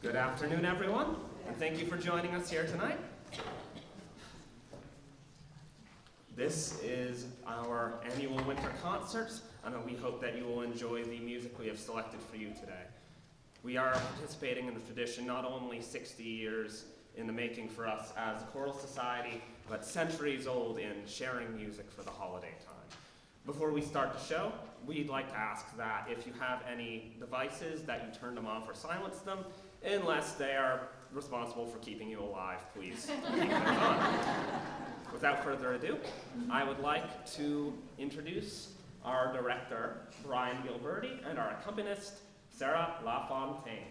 Good afternoon, everyone, and thank you for joining us here tonight. This is our annual winter concerts, and we hope that you will enjoy the music we have selected for you today. We are participating in the tradition not only 60 years in the making for us as a choral society, but centuries old in sharing music for the holiday time. Before we start the show, we'd like to ask that if you have any devices, that you turn them off or silence them, unless they are responsible for keeping you alive. Please keep them on. Without further ado, I would like to introduce our director, Brian Gilberti, and our accompanist, Sarah LaFontaine.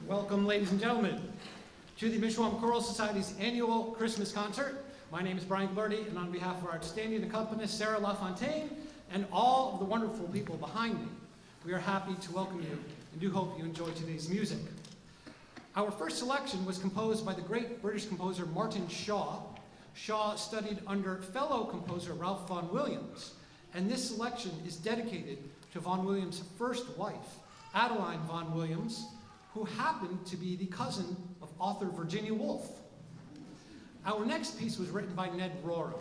Welcome, ladies and gentlemen, to the Mishawum Choral Society's annual Christmas concert. My name is Brian Gilberti, and on behalf of our outstanding accompanist, Sarah LaFontaine, and all of the wonderful people behind me, we are happy to welcome you and do hope you enjoy today's music. Our first selection was composed by the great British composer Martin Shaw. Shaw studied under fellow composer Ralph Vaughan Williams, and this selection is dedicated to Vaughan Williams' first wife, Adeline Vaughan Williams, who happened to be the cousin of author Virginia Woolf. Our next piece was written by Ned Rorem.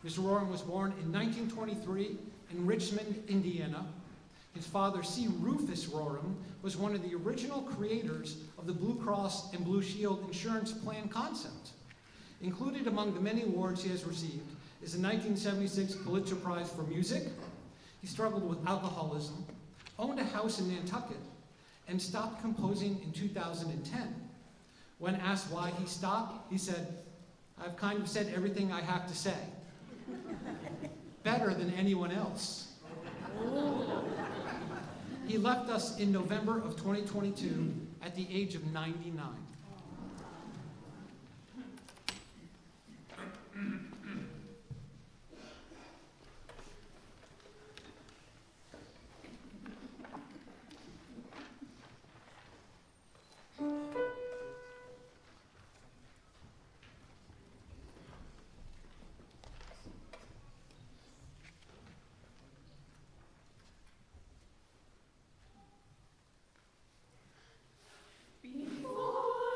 Mr. Rorem was born in 1923 in Richmond, Indiana. His father, C. Rufus Rorem, was one of the original creators of the Blue Cross and Blue Shield insurance plan concept. Included among the many awards he has received is the 1976 Pulitzer Prize for Music. He struggled with alcoholism, owned a house in Nantucket, and stopped composing in 2010. When asked why he stopped, he said, "I've kind of said everything I have to say. Better than anyone else." He left us in November of 2022 at the age of 99. Before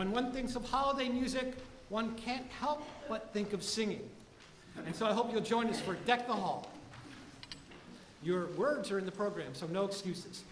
when one thinks of holiday music, one can't help but think of singing. And so I hope you'll join us for Deck the Hall. Your words are in the program, so no excuses.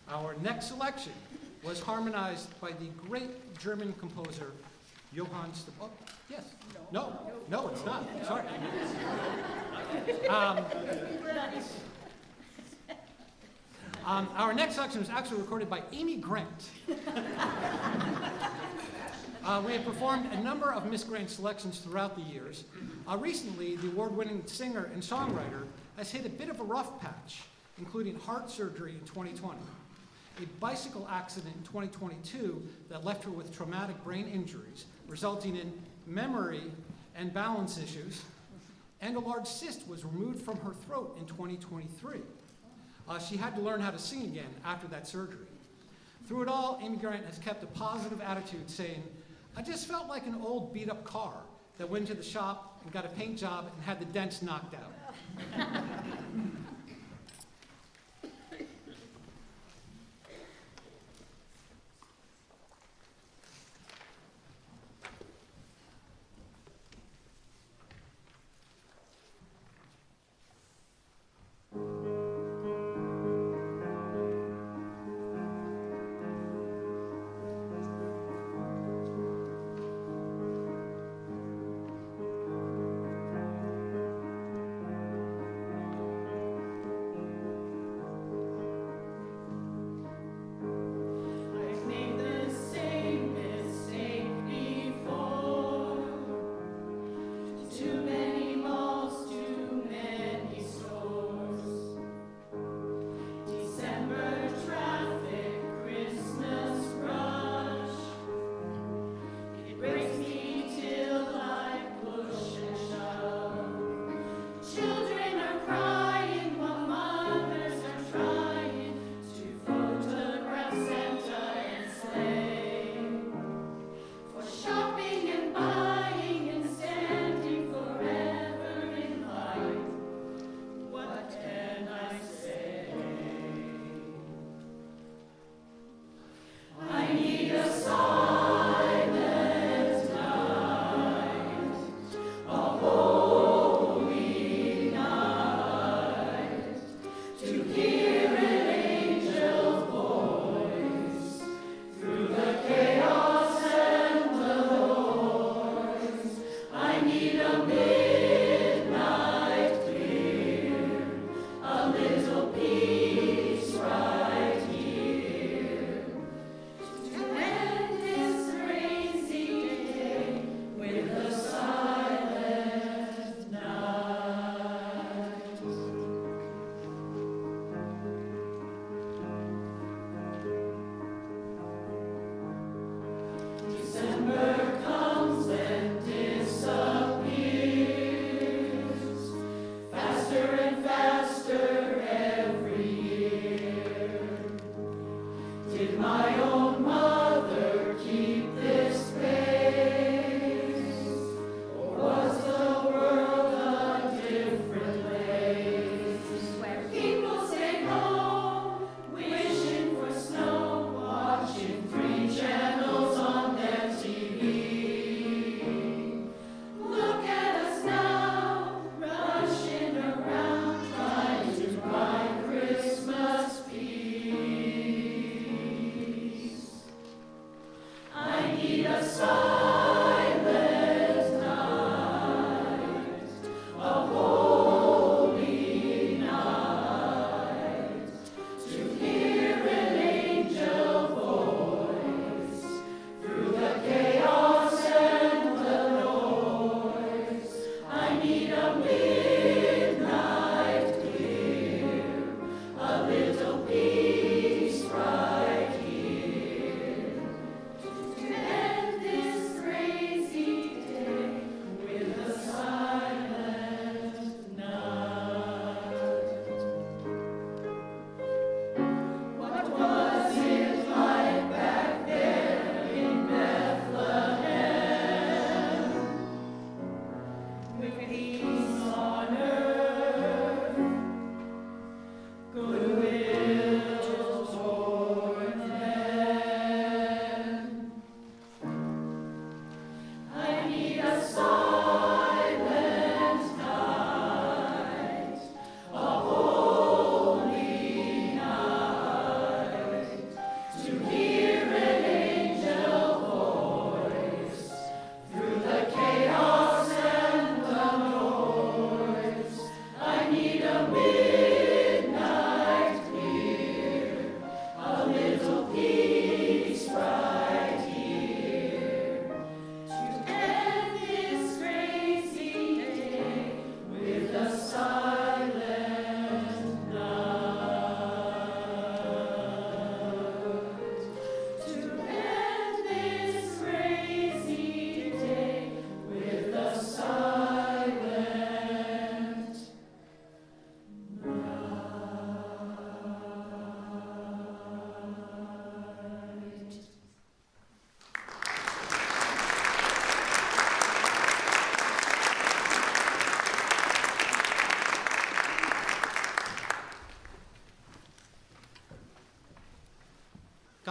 Our next selection was harmonized by the great German composer Johann oh, yes. No, it's not. Sorry. Our next selection was actually recorded by Amy Grant. We have performed a number of Miss Grant selections throughout the years. Recently, the award-winning singer and songwriter has hit a bit of a rough patch, including heart surgery in 2020, a bicycle accident in 2022 that left her with traumatic brain injuries, resulting in memory and balance issues, and a large cyst was removed from her throat in 2023. She had to learn how to sing again after that surgery. Through it all, Amy Grant has kept a positive attitude, saying, "I just felt like an old beat-up car that went to the shop and got a paint job and had the dents knocked out."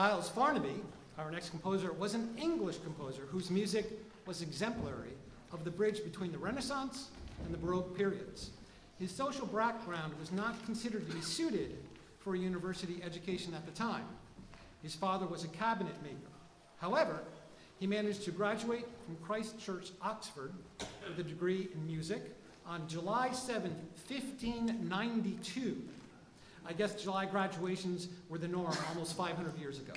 Giles Farnaby, our next composer, was an English composer whose music was exemplary of the bridge between the Renaissance and the Baroque periods. His social background was not considered to be suited for a university education at the time. His father was a cabinet maker. However, he managed to graduate from Christ Church, Oxford, with a degree in music on July 7th, 1592. I guess July graduations were the norm almost 500 years ago.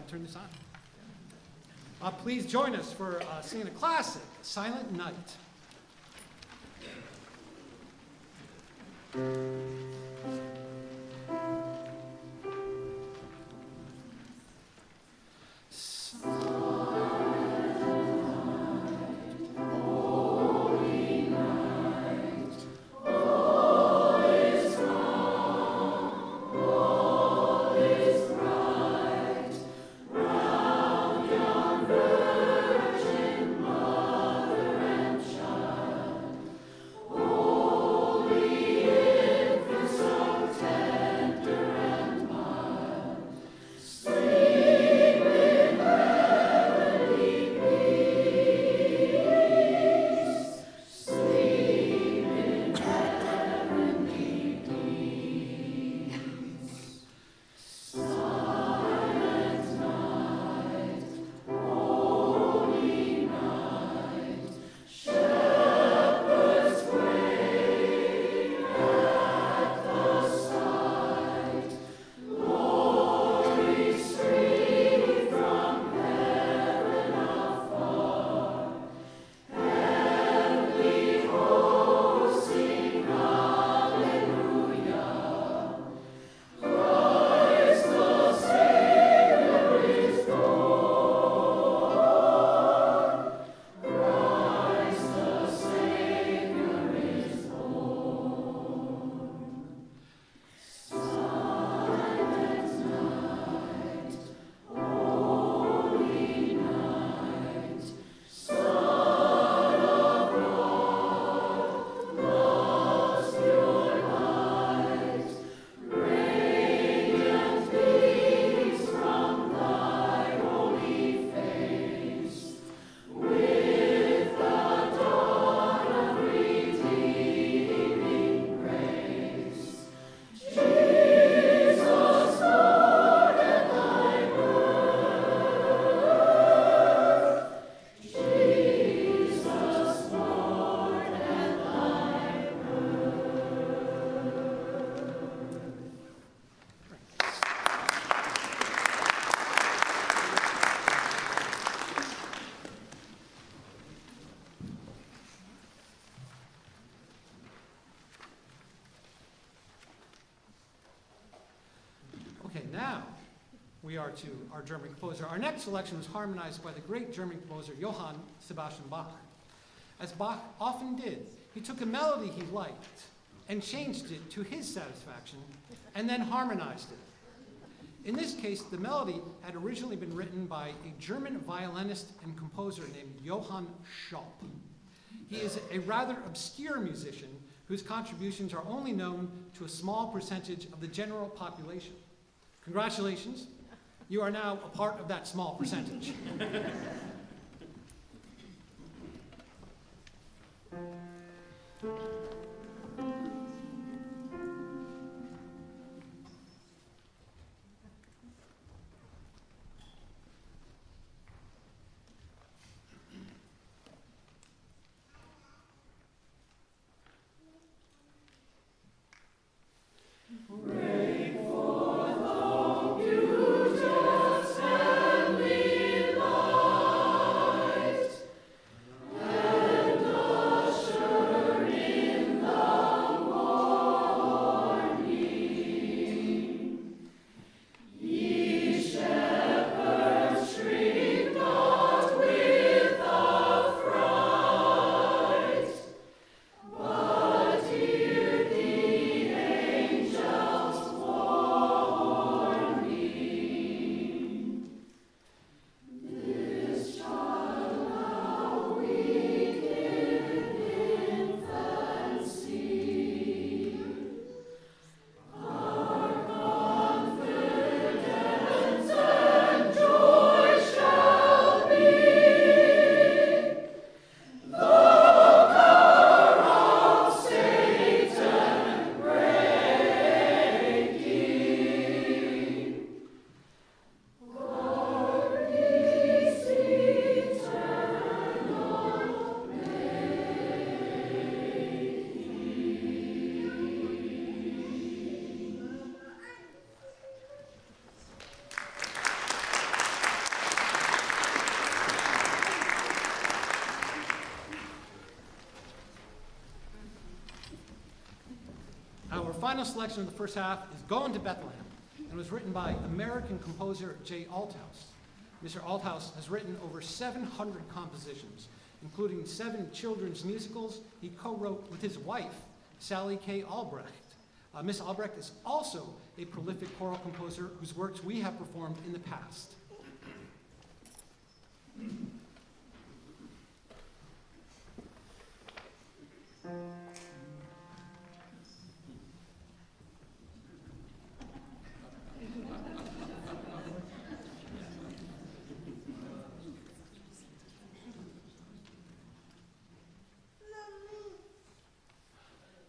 Turn this on. Please join us for singing a classic, Silent Night. Okay, now we are to our German composer. Our next selection was harmonized by the great German composer Johann Sebastian Bach. As Bach often did, he took a melody he liked and changed it to his satisfaction and then harmonized it. In this case, the melody had originally been written by a German violinist and composer named Johann Schopp. He is a rather obscure musician whose contributions are only known to a small percentage of the general population. Congratulations, you are now a part of that small percentage. Our final selection of the first half is Going to Bethlehem, and was written by American composer J. Althouse. Mr. Althouse has written over 700 compositions, including 7 children's musicals he co-wrote with his wife, Sally K. Albrecht. Miss Albrecht is also a prolific choral composer whose works we have performed in the past.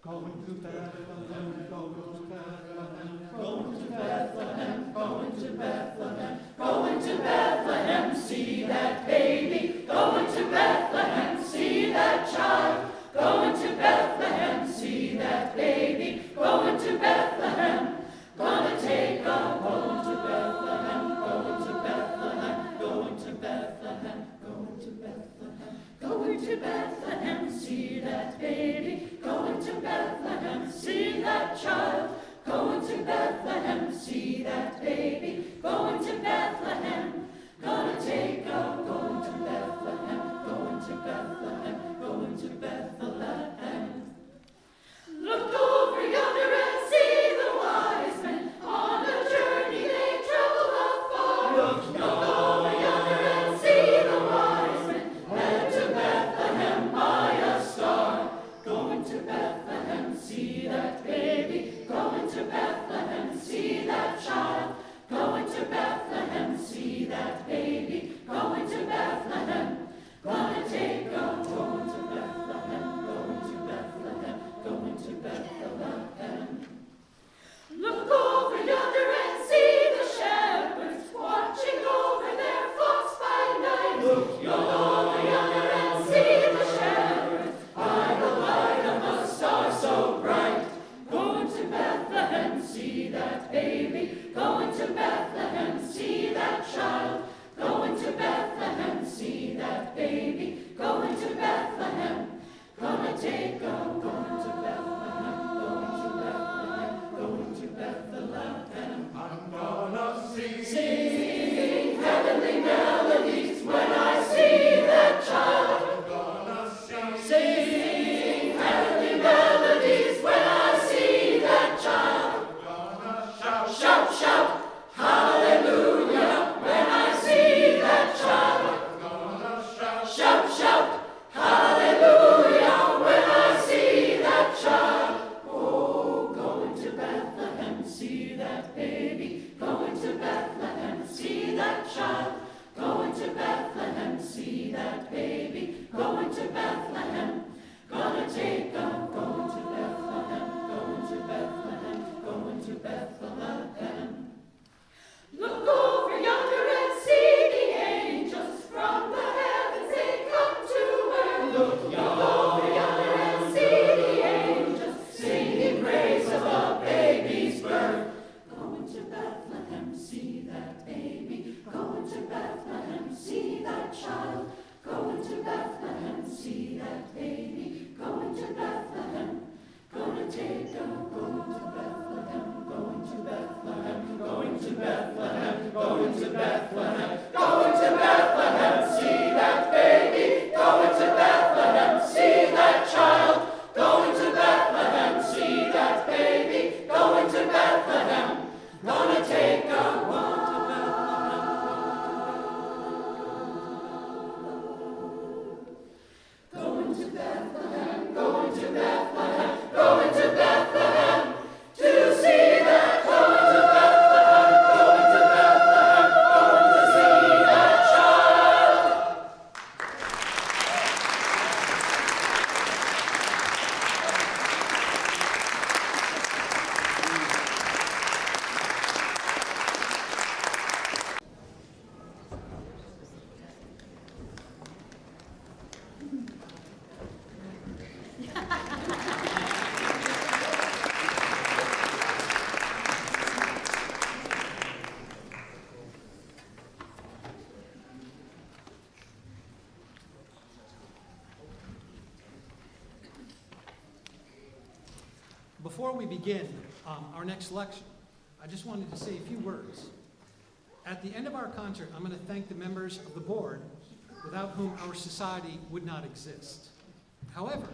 Going to Bethlehem, going to Bethlehem, going to Bethlehem, going to Bethlehem, going to Bethlehem, see that baby. Going to Bethlehem, see that child. Going to Bethlehem, see that baby. Going to Bethlehem, gonna take a going to Bethlehem, going to Bethlehem, going to Bethlehem, going to Bethlehem, going to Bethlehem, see that baby. Going to Bethlehem, see that child. Going to Bethlehem, see that baby. Going to Bethlehem, gonna take a going to Bethlehem, going to Bethlehem, going to Bethlehem. Look over yonder and see the wise men on a journey they travel afar. Look over yonder and see the wise men led to Bethlehem by a star. Going to Bethlehem, see that baby. Going to Bethlehem, see that child. Going to Bethlehem, see that baby. Going to Bethlehem, gonna take a going to Bethlehem, going to Bethlehem, going to Bethlehem. Look over yonder and see the shepherds watching over their flocks by night. Look over yonder and see the shepherds by the light of a star so bright. Going to Bethlehem, see that baby. Going to Bethlehem, see that child. Going to Bethlehem, see that baby. Going to Bethlehem, gonna take a going to Bethlehem, going to Bethlehem, going to Bethlehem. I'm gonna sing. Bethlehem, gonna take a walk to Bethlehem. Going to Bethlehem, going to Bethlehem, going to Bethlehem, to see that, going to Bethlehem, going to Bethlehem, going to see that child. Before we begin our next selection, I just wanted to say a few words. At the end of our concert, I'm going to thank the members of the board without whom our society would not exist. However,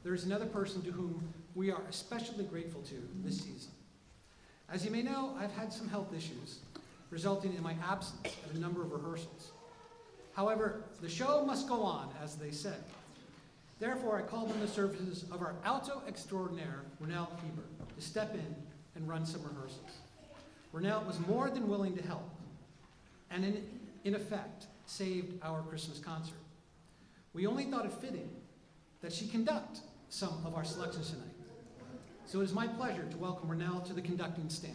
there is another person to whom we are especially grateful to this season. As you may know, I've had some health issues, resulting in my absence at a number of rehearsals. However, the show must go on, as they say. Therefore, I called on the services of our alto extraordinaire, Ronell Hebert, to step in and run some rehearsals. Ronell was more than willing to help, and in effect, saved our Christmas concert. We only thought it fitting that she conduct some of our selections tonight. So it is my pleasure to welcome Ronell to the conducting stand.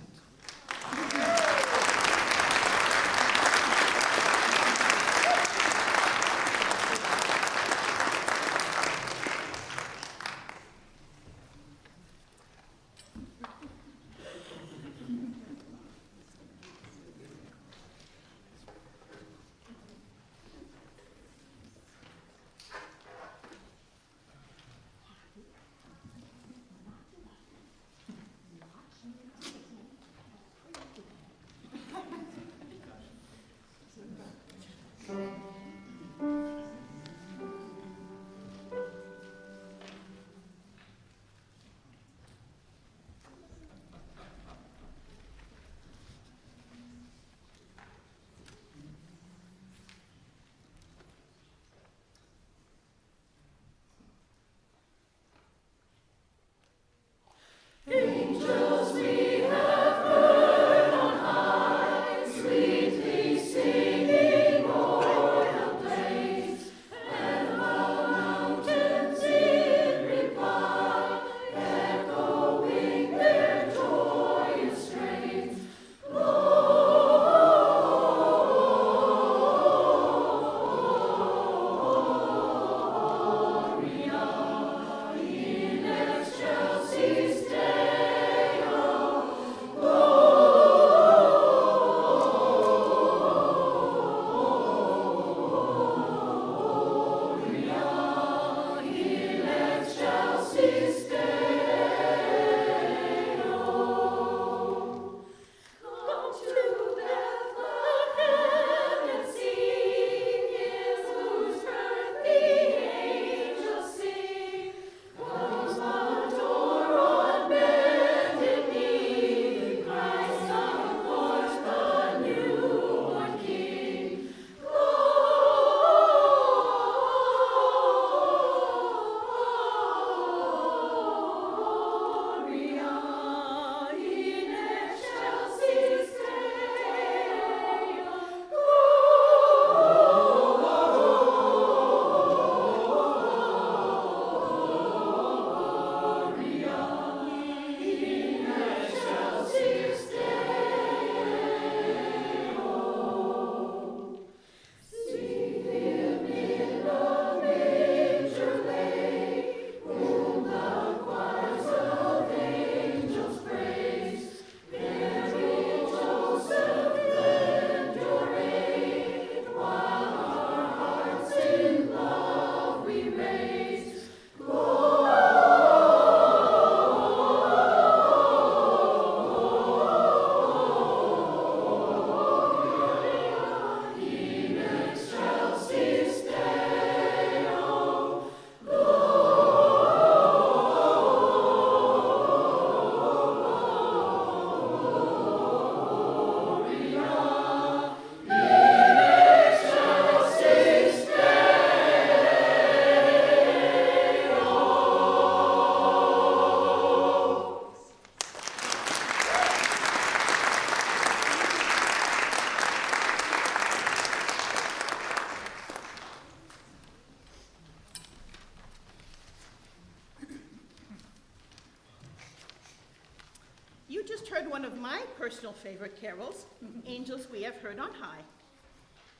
heard one of my personal favorite carols, Angels We Have Heard on High.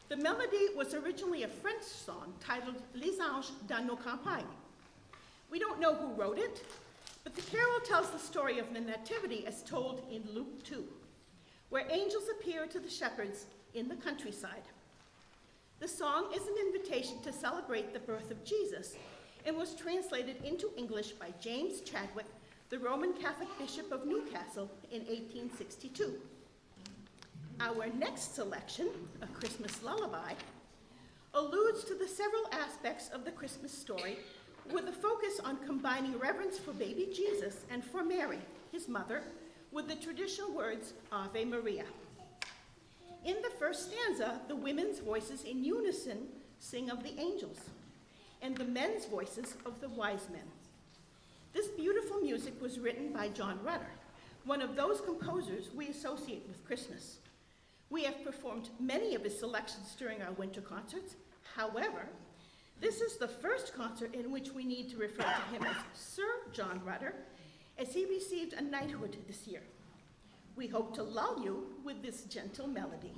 The melody was originally a French song titled Les Anges dans nos campagnes. We don't know who wrote it, but the carol tells the story of the Nativity as told in Luke 2, where angels appear to the shepherds in the countryside. The song is an invitation to celebrate the birth of Jesus and was translated into English by James Chadwick, the Roman Catholic Bishop of Newcastle, in 1862. Our next selection, A Christmas Lullaby, alludes to the several aspects of the Christmas story with a focus on combining reverence for baby Jesus and for Mary, his mother, with the traditional words Ave Maria. In the first stanza, the women's voices in unison sing of the angels, and the men's voices of the wise men. This beautiful music was written by John Rutter, one of those composers we associate with Christmas. We have performed many of his selections during our winter concerts. However, this is the first concert in which we need to refer to him as Sir John Rutter, as he received a knighthood this year. We hope to lull you with this gentle melody.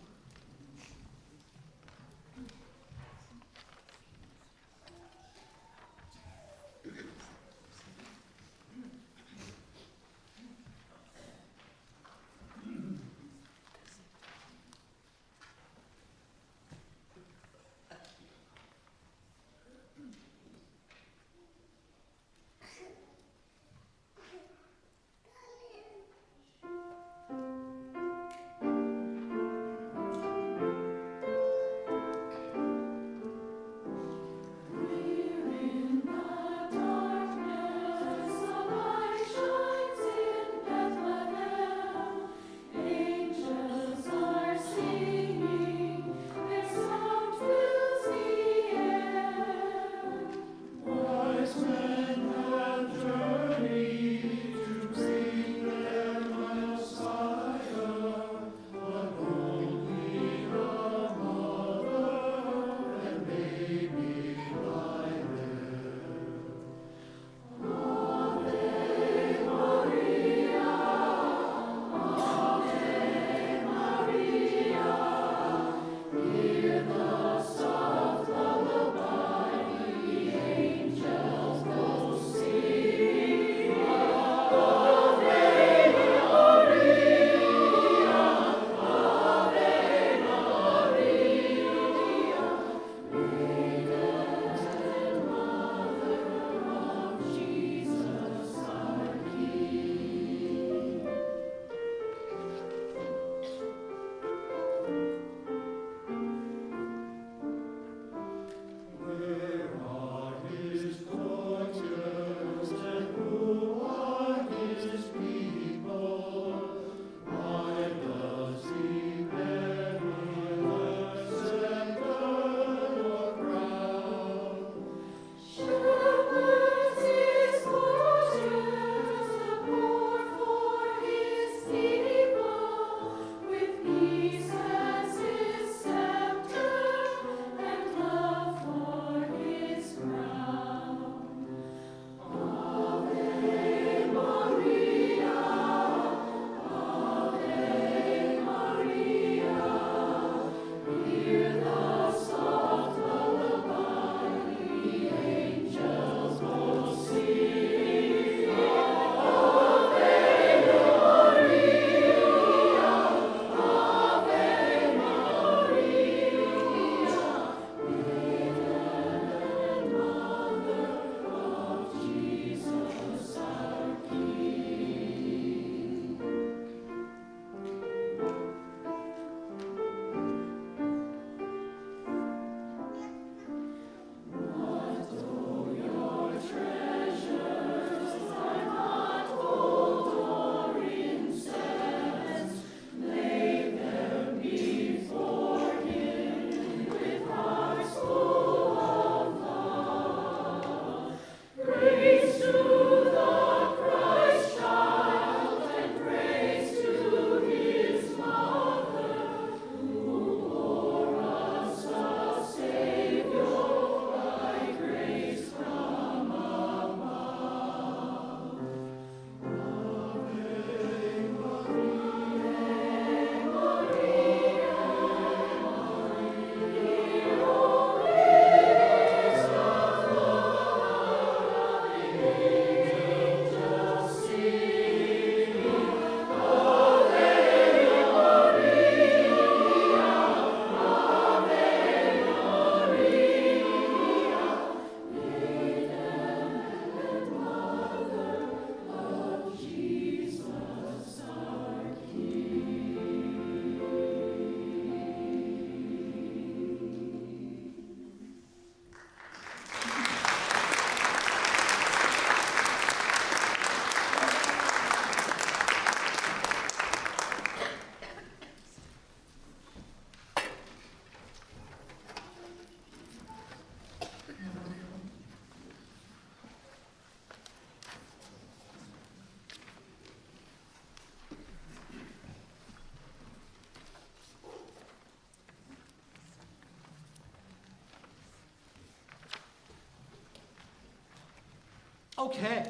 Okay.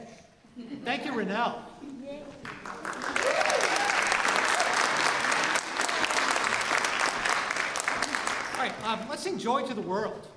Thank you, Renelle. All right, let's sing Joy to the World.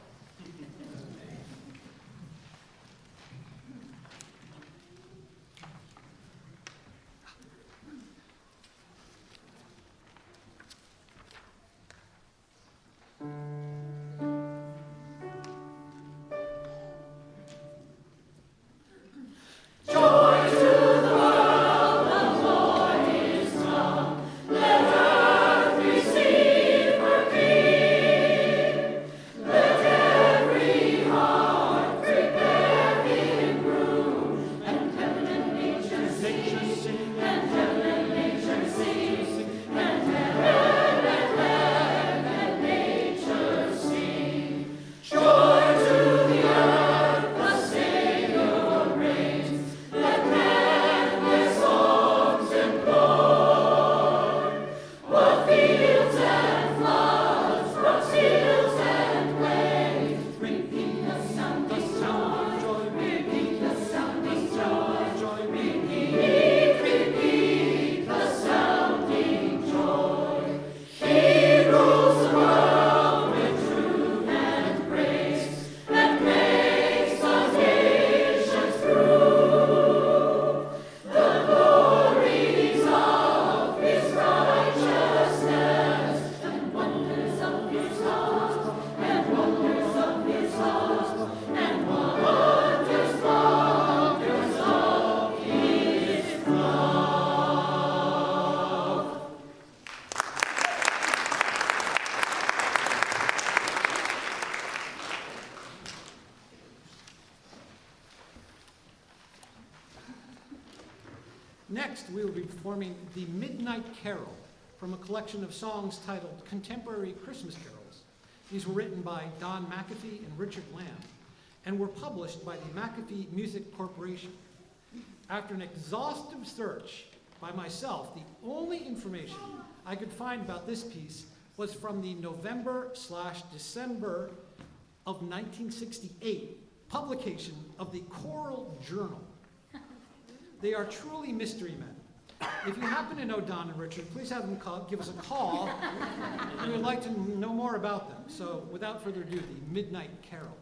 Next, we will be performing the Midnight Carol from a collection of songs titled Contemporary Christmas Carols. These were written by Don McAfee and Richard Lamb and were published by the McAfee Music Corporation. After an exhaustive search by myself, the only information I could find about this piece was from the November/December of 1968 publication of the Choral Journal. They are truly mystery men. If you happen to know Don and Richard, please have them give us a call. We would like to know more about them. So without further ado, the Midnight Carol.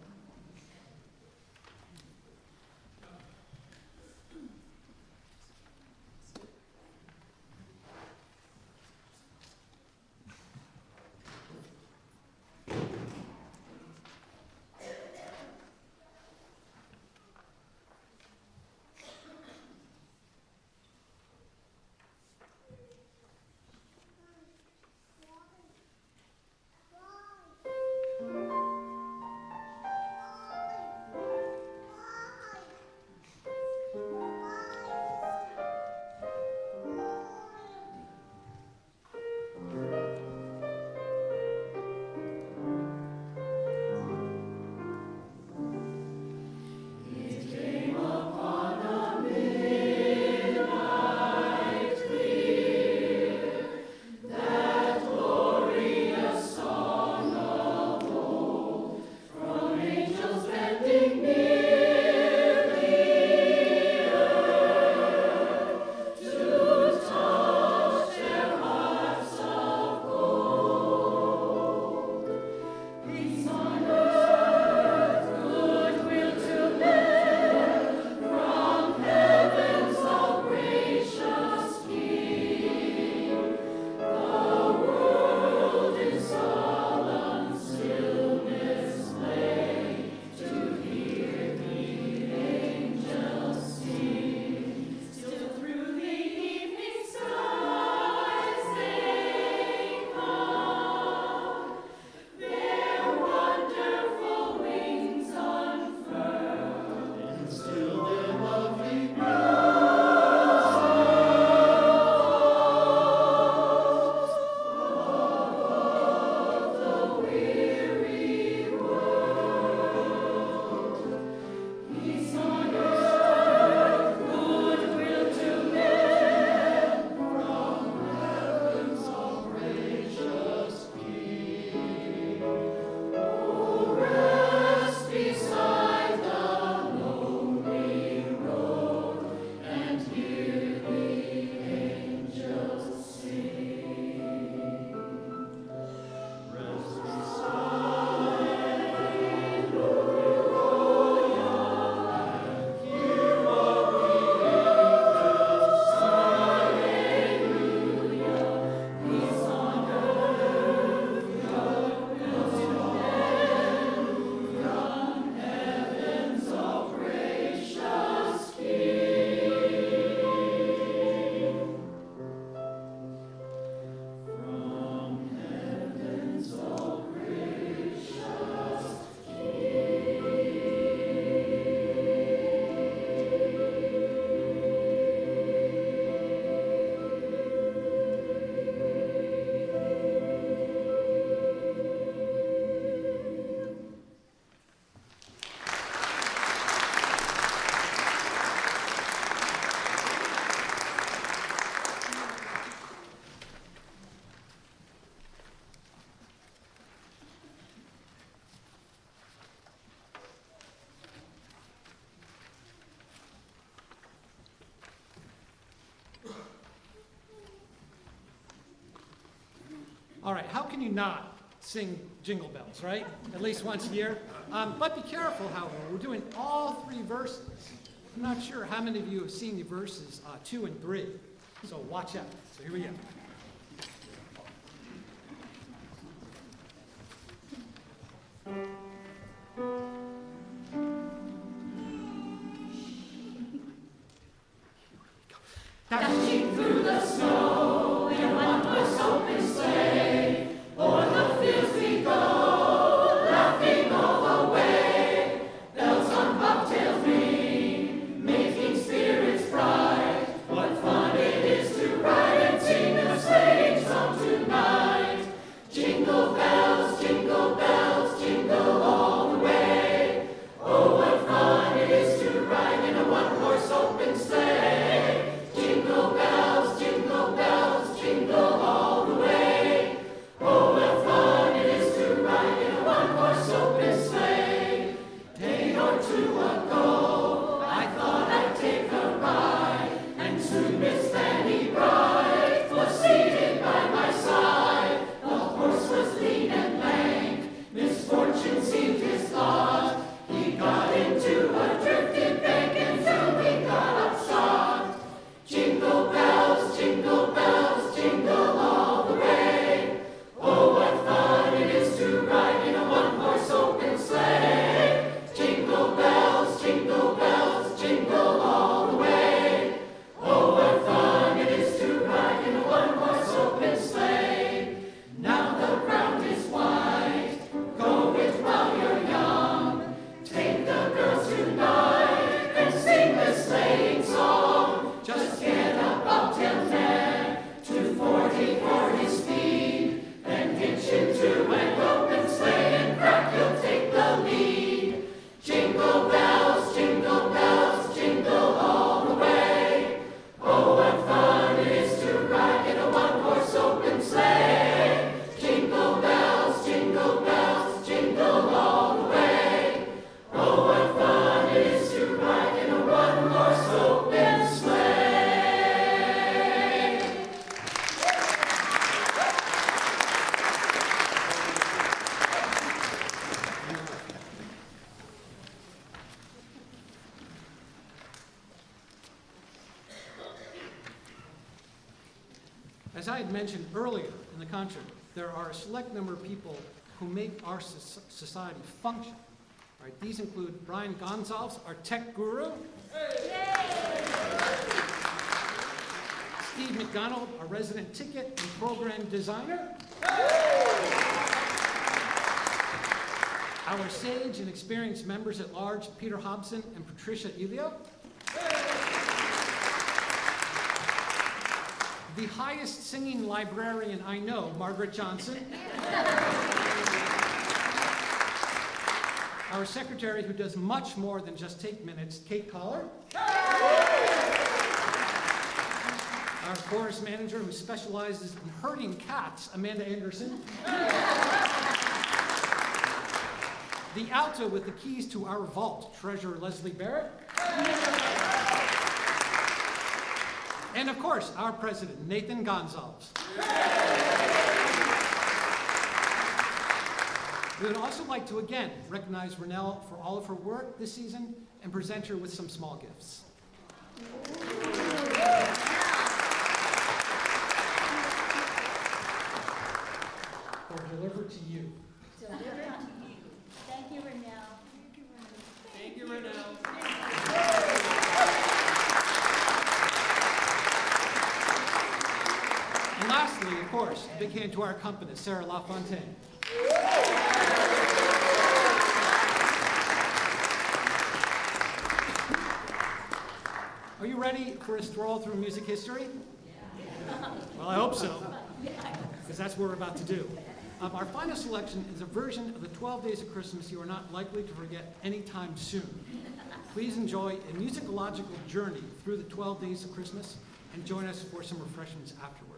All right, how can you not sing Jingle Bells, right? At least once a year. But be careful, however. We're doing all 3 verses. I'm not sure how many of you have seen the verses 2 and 3, so watch out. So here we go. Dashing through the snow in one horse open sleigh, o'er the fields we go, laughing all the way. Bells on bobtails ring, making spirits bright. What fun it is to ride and sing a sleighing song tonight. Jingle bells, jingle all the way. Oh, what fun it is to ride in a one-horse open sleigh. Jingle bells, jingle all the way. Oh, what fun it is to ride in a one-horse open sleigh. Day or 2 ago, I thought I'd take a ride, and soon Miss Fanny Bright was seated by my side. The horse was lean and lank, misfortune seemed his lot. He got into a drifted bank, and soon we got upshot. Jingle bells, jingle all the way. Oh, what fun it is to ride in a one-horse open sleigh. Jingle bells, jingle all the way. Oh, what fun it is to ride in a one-horse open sleigh. Now the ground is white, go it while you're young. Take the girls tonight and sing the sleighing song. Just get a bobtail man, 240 for his speed, then hitch into an open sleigh and crack, you'll take the lead. Jingle bells, jingle all the way. Oh, what fun it is to ride in a one-horse open sleigh. Jingle bells, jingle all the way. Oh, what fun it is to ride in a one-horse open sleigh. As I had mentioned earlier in the concert, there are a select number of people who make our society function. Right? These include Brian Gonzalez, our tech guru. Steve McDonald, our resident ticket and program designer. Our sage and experienced members at large, Peter Hobson and Patricia Elio. The highest singing librarian I know, Margaret Johnson. Our secretary, who does much more than just take minutes, Kate Collar. Our chorus manager, who specializes in herding cats, Amanda Anderson. The alto with the keys to our vault, treasurer Leslie Barrett. And of course, our president, Nathan Gonzalez. We would also like to again recognize Renelle for all of her work this season and present her with some small gifts. Or delivered to you. Delivered to you. Thank you, Renelle. Thank you, Renelle. And lastly, of course, a big hand to our accompanist, Sarah LaFontaine. Are you ready for a stroll through music history? Well, I hope so, because that's what we're about to do. Our final selection is a version of the 12 Days of Christmas you are not likely to forget anytime soon. Please enjoy a musicological journey through the 12 Days of Christmas and join us for some refreshments afterward.